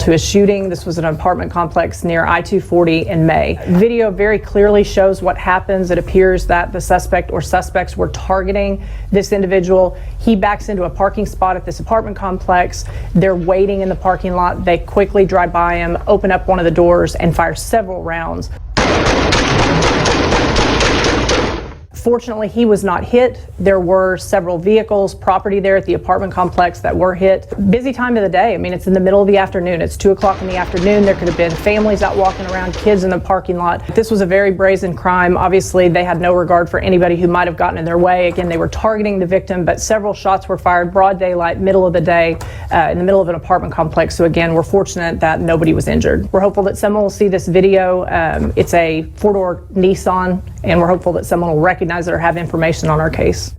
to a shooting. This was an apartment complex near I-240 in May. Video very clearly shows what happens. It appears that the suspect or suspects were targeting this individual. He backs into a parking spot at this apartment complex. They're waiting in the parking lot. They quickly drive by him, open up one of the doors, and fire several rounds. Fortunately, he was not hit. There were several vehicles, property there at the apartment complex that were hit. Busy time of the day. I mean, it's in the middle of the afternoon. It's 2 o'clock in the afternoon. There could have been families out walking around, kids in the parking lot. This was a very brazen crime. Obviously, they had no regard for anybody who might have gotten in their way. Again, they were targeting the victim, but several shots were fired broad daylight, middle of the day, in the middle of an apartment complex. So again, we're fortunate that nobody was injured. We're hopeful that someone will see this video. It's a four-door Nissan, and we're hopeful that someone will recognize it or have information on our case.